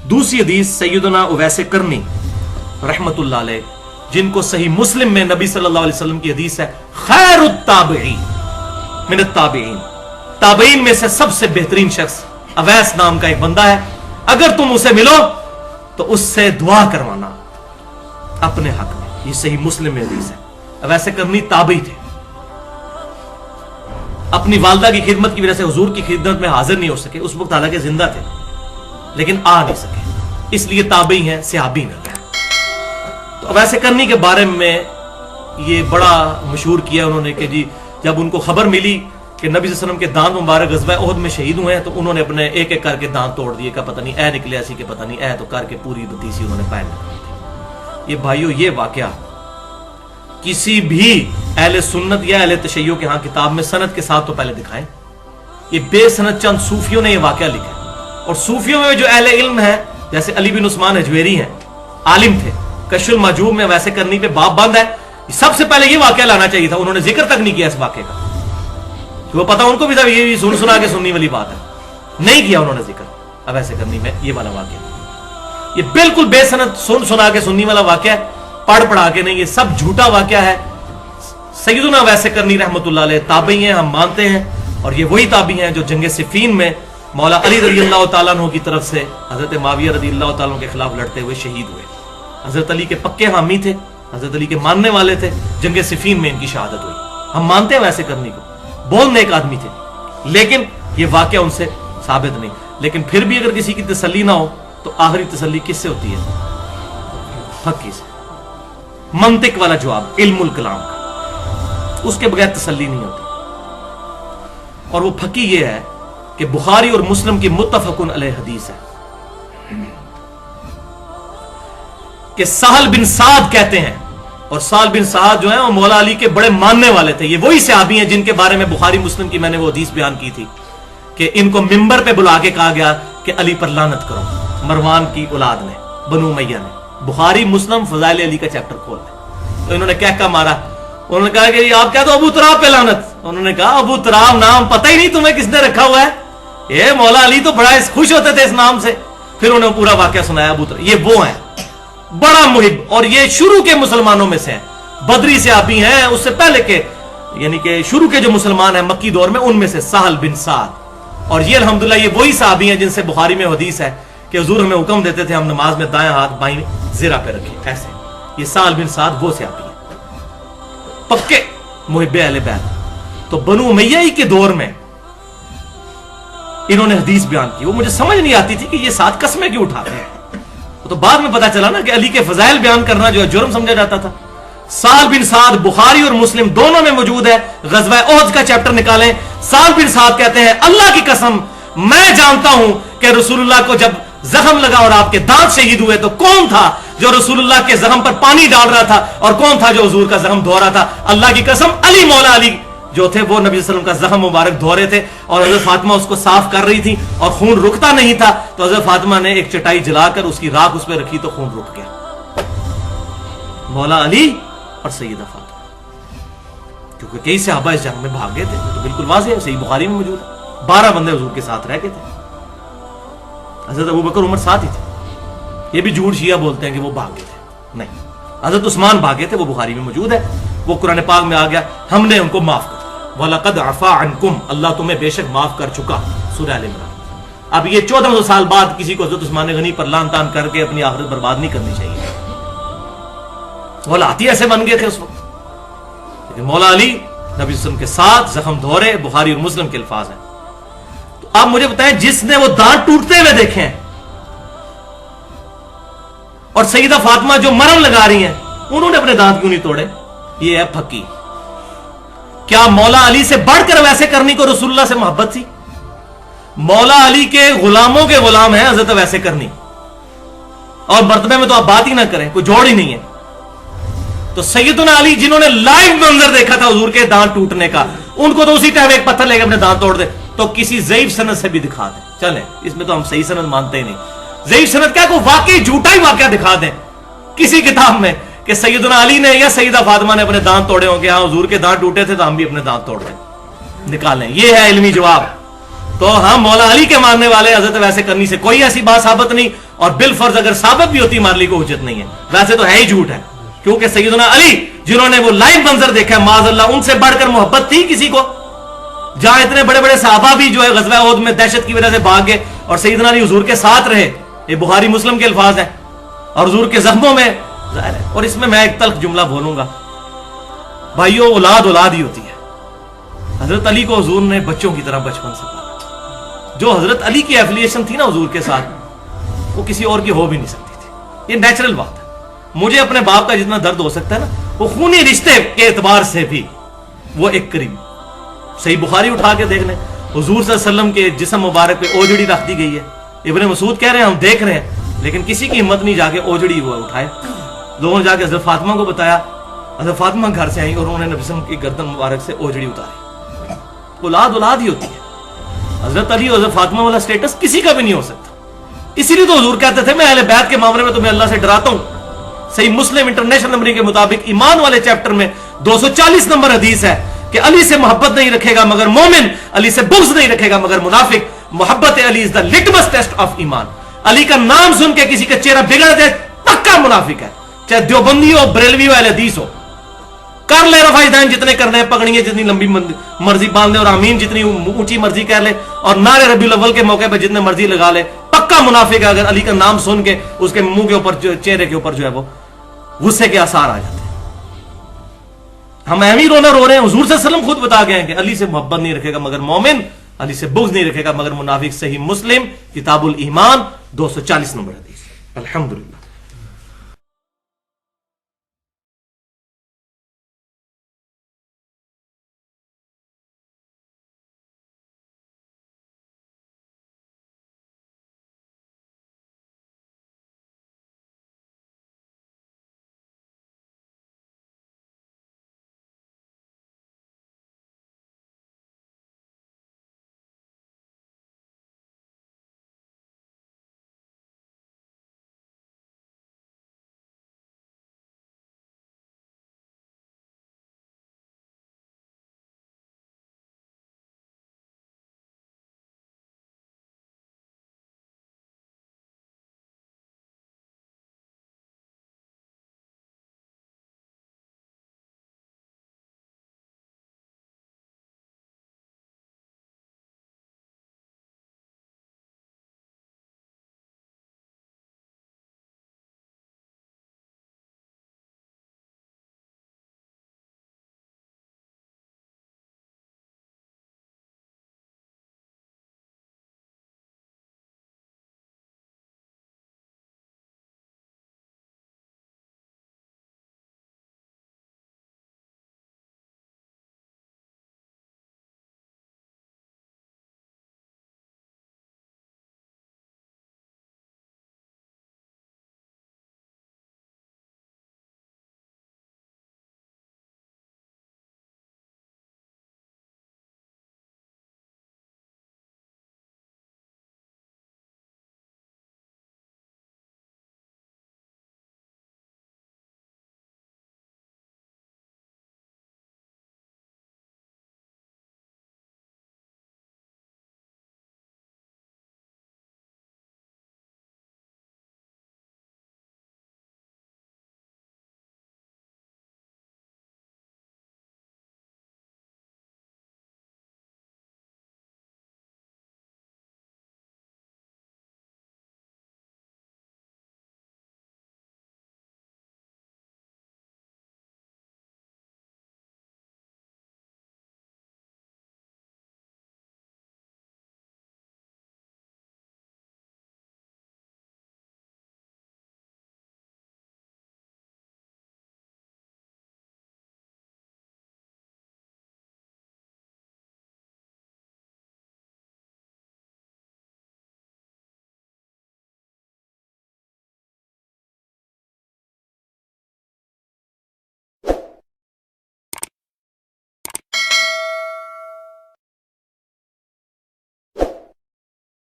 दूसरी हदीस सैयदना उवैस करनी रहमतुल्लाह अलैह, जिनको सही मुस्लिम में नबी सल्लल्लाहु अलैहि वसल्लम की हदीस है, खैरुत ताबईन मिनत ताबईन, ताबईन में से सबसे बेहतरीन शख्स अवैस नाम का एक बंदा है। अगर तुम उसे मिलो तो उससे दुआ करवाना अपने हक में। ये सही मुस्लिम में हदीस है। अवैस करनी ताबई थे, अपनी वालदा की खिदमत की वजह से हुजूर की खिदमत में हाजिर नहीं हो सके। उस वक्त हालांकि जिंदा थे लेकिन आ नहीं सके, इसलिए ताबई हैं, सहाबी नहीं है। तो अवैस करनी के बारे में ये बड़ा मशहूर किया उन्होंने कि जी जब उनको खबर मिली कि नबी सल्लल्लाहु अलैहि वसल्लम के दांत मुबारक ग़ज़वा उहद में शहीद हुए हैं तो उन्होंने अपने एक एक करके दांत तोड़ दिए का पता नहीं ऐ निकले ऐसी के पता नहीं ऐ, तो करके पूरी बतीसी उन्होंने पहन ली। ये भाइयों ये वाकया किसी भी अहले सुन्नत या अहले तशय्युह के यहाँ किताब में सनद के साथ तो पहले दिखाएं। ये बेसनद चंद सूफियों ने ये वाकया लिखा है, और सूफियों में जो अहले इल्म है जैसे अली बिन उस्मान अजवेरी हैं, आलिम थे, कश्फुल मजूब में वैसे करनी पे बाप बंद है। सबसे पहले ये वाकया लाना चाहिए था, उन्होंने जिक्र तक नहीं किया इस वाकये का। वो पता उनको भी था ये सुन सुना के सुनने वाली बात है, नहीं किया उन्होंने जिक्र। अब ऐसे करनी में ये वाला वाकया, ये बिल्कुल बेसनद सुन सुना के सुनने वाला वाकया है, पढ़ पढ़ा के नहीं, ये सब झूठा वाकया है। सैयदना वैसे करनी रहमतुल्लाह अलैह ताबई हैं, हम मानते हैं, और ये वही ताबी हैं जो जंग सिफीन में मौला अली रज़ी अल्लाह तआला अन्हु की तरफ से हजरत मुआविया रज़ी अल्लाह तआला अन्हु के खिलाफ लड़ते हुए शहीद हुए। हजरत अली के पक्के हामी थे, हजरत अली के मानने वाले थे। जंग सिफीन में इनकी शहादत हुई। हम मानते हैं वैसे करनी को, बहुत नेक आदमी थे, लेकिन ये वाकया उनसे साबित नहीं। लेकिन फिर भी अगर किसी की तसल्ली ना हो तो आखिरी तसल्ली किससे होती है? फकी से। मंतिक वाला जवाब, इल्मुल कलाम का, उसके बगैर तसल्ली नहीं होती। और वो फकी ये है कि बुखारी और मुस्लिम की मुत्तफकुन अलैह हदीस है कि साहल बिन साद कहते हैं, और साहल बिन साद जो है वो मौला अली के बड़े मानने वाले थे। ये वही सहाबी हैं जिनके बारे में बुखारी मुस्लिम की मैंने वो हदीस बयान की थी कि इनको मिंबर पे बुला के कहा गया कि अली पर लानत करो, मरवान की औलाद ने, बनु उमैया ने। बुखारी मुस्लिम फजाइल अली का चैप्टर खोल दे। तो इन्होंने क्या मारा, उन्होंने कहा कि आप क्या तो अबू तुराब पे लानत। उन्होंने कहा अबू तुराब नाम पता ही नहीं तुम्हें किसने रखा हुआ है? ये मौला अली तो बड़ा खुश होते थे इस नाम से। फिर उन्होंने पूरा वाकया सुनाया अबू तुराब। ये वो है बड़ा मुहिब, और ये शुरू के मुसलमानों में से हैं, बदरी से आबी हैं, उससे पहले के यानी कि शुरू के जो मुसलमान हैं मक्की दौर में, उनमें से साहल बिन साद। और ये अल्हम्दुलिल्लाह ये वही साहबी हैं जिनसे बुखारी में हदीस है कि हुजूर हमें हुक्म देते थे हम नमाज में दाएं हाथ बाईं जिरा पे रखें ऐसे। ये साहल बिन साद वो सहाबी हैं, पक्के मुहिब्बे अहले बैत। तो बनु उमैया ही के दौर में इन्होंने हदीस बयान की। वो मुझे समझ नहीं आती थी कि ये सात कस्में क्यों उठाते हैं। तो बाद में पता चला ना कि अली के फजाइल बयान करना जो है जुर्म समझा जाता था। साल बिन साद बुखारी और मुस्लिम दोनों में मौजूद है। ग़ज़वा उहद का चैप्टर निकालें। साल बिन साद कहते हैं अल्लाह की कसम मैं जानता हूं कि रसूलुल्लाह को जब जख्म लगा और आपके दांत शहीद हुए तो कौन था जो रसूलुल्लाह के जख्म पर पानी डाल रहा था और कौन था जो हुजूर का जख्म धो रहा था? अल्लाह की कसम अली, मौला अली जो थे वो नबी सल्लल्लाहु अलैहि वसल्लम का जख्म मुबारक धो रहे थे, और हजरत फातिमा उसको साफ कर रही थी और खून रुकता नहीं था। तो हजरत फातिमा ने एक चटाई जलाकर उसकी राख उस पर रखी तो खून रुक गया। मौला अली और सैयदा फातिमा, क्योंकि कई सहाबा इस जंग में भाग गए थे, तो बिल्कुल वाज़ेह है, सही बुखारी में मौजूद है। 12 बंदे हुजूर के साथ रह गए थे, हजरत अबू बकर उमर साथ ही थे। ये भी झूठ शिया बोलते हैं कि वो भागे थे, नहीं, हजरत उस्मान भागे थे, वो बुखारी में मौजूद है। वो कुरान पाक में आ गया हमने उनको माफ कर दिया, वलक़द अफ़ा अन्कुम, अल्लाह तुम्हें बेशक माफ कर चुका, सूरह आल इमरान। अब ये 1400 साल बाद किसी को हजरत उस्मान गनी पर लान तान करके अपनी आखिरत बर्बाद नहीं करनी चाहिए। औलाती ऐसे बन गए थे उस वक्त। लेकिन मौला अली नबी वसल्लम के साथ जख्म धोरे, बुखारी और मुस्लिम के अल्फाज हैं। तो आप मुझे बताएं जिसने वो दांत टूटते हुए देखे हैं और सईदा फातिमा जो मरहम लगा रही हैं, उन्होंने अपने दांत क्यों नहीं तोड़े? ये है फकी। क्या मौला अली से बढ़कर वैसे करनी को रसूलुल्लाह से मोहब्बत थी? मौला अली के गुलामों के गुलाम है हजरत वैसे करनी, और मर्तबे में तो आप बात ही ना करें, कोई जोड़ ही नहीं है। तो सैयदना अली जिन्होंने लाइव मंजर देखा था हुजूर के दांत टूटने का, उनको तो उसी टाइम एक पत्थर लेकर अपने दांत तोड़ दे। तो किसी ज़ईफ सनद से भी दिखा दें, चलें, इसमें तो हम सही सनद मानते ही नहीं। ज़ईफ सनद क्या को वाकई झूठा ही वाकया दिखा दें किसी किताब में कि सैयदना अली ने या सईदा फातिमा ने अपने दांत तोड़े होंगे, हाँ हुजूर के दांत टूटे थे तो हम भी अपने दांत तोड़ दें, निकालें। ये है इल्मी जवाब। تو ہم مولا علی کے ماننے والے حضرت ویسے کرنی سے کوئی ایسی بات ثابت نہیں, اور بالفرض اگر ثابت بھی ہوتی ہمارے لیے کوئی حجت نہیں ہے, ویسے تو ہے ہی جھوٹ ہے, کیونکہ سیدنا علی جنہوں نے وہ لائیو منظر دیکھا ہے معاذ اللہ, ان سے بڑھ کر محبت تھی کسی کو؟ جہاں اتنے بڑے بڑے صحابہ بھی جو ہے غزوہ احد میں دہشت کی وجہ سے بھاگ گئے اور سیدنا علی حضور کے ساتھ رہے, یہ بخاری مسلم کے الفاظ ہیں, اور حضور کے زخموں میں ظاہر ہے. اور اس میں میں ایک تلخ جملہ بولوں گا, بھائیو اولاد اولاد ہی ہوتی ہے. حضرت علی کو حضور نے بچوں کی طرح بچپن سے پالا. جو حضرت علی کی ایفیلیشن تھی نا حضور کے ساتھ, وہ کسی اور کی ہو بھی نہیں سکتی تھی. یہ نیچرل بات ہے. مجھے اپنے باپ کا جتنا درد ہو سکتا ہے نا, وہ خونی رشتے کے اعتبار سے بھی وہ ایک قریب. صحیح بخاری اٹھا کے دیکھ لیں, حضور صلی اللہ علیہ وسلم کے جسم مبارک پہ اوجڑی رکھ دی گئی ہے. ابن مسعود کہہ رہے ہیں ہم دیکھ رہے ہیں, لیکن کسی کی ہمت نہیں جا کے اوجڑی وہ اٹھائے. لوگوں نے جا کے حضرت فاطمہ کو بتایا, حضرت فاطمہ گھر سے آئی اور انہوں نے نبی وسلم کی گردن مبارک سے اوجڑی اتاری. اولاد اولاد ہی ہوتی ہے. حضرت علی اور حضرت فاطمہ والا سٹیٹس کسی کا بھی نہیں ہو سکتا. اسی لیے تو حضور کہتے تھے میں اہل بیت کے معاملے میں تمہیں اللہ سے ڈراتا ہوں. صحیح مسلم انٹرنیشنل نمبر کے مطابق ایمان والے چیپٹر میں 240 نمبر حدیث ہے کہ علی سے محبت نہیں رکھے گا مگر مومن, علی سے بغض نہیں رکھے گا مگر منافق. محبت علی از دا لٹمس ٹیسٹ آف ایمان. علی کا نام سن کے کسی کا چہرہ بگڑ جائے پکا منافق ہے, چاہے دیوبندی ہو, بریلوی ہو, اہل حدیث ہو. کر لے رفع دین جتنے کرنے ہیں, پگڑیاں جتنی لمبی مرضی باندھ لے, اور آمین جتنی اونچی مرضی کہہ لے, اور نعرے ربیع الاول کے موقع پہ جتنے مرضی لگا لے, پکا منافق ہے اگر علی کا نام سن کے اس کے منہ کے اوپر, چہرے کے اوپر جو ہے وہ غصے کے آثار آ جاتے ہیں. ہم اہمی رونا رو رہے ہیں. حضور صلی اللہ علیہ وسلم خود بتا گئے ہیں کہ علی سے محبت نہیں رکھے گا مگر مومن, علی سے بغض نہیں رکھے گا مگر منافق. صحیح مسلم کتاب الایمان 240 نمبر حدیث. الحمدللہ.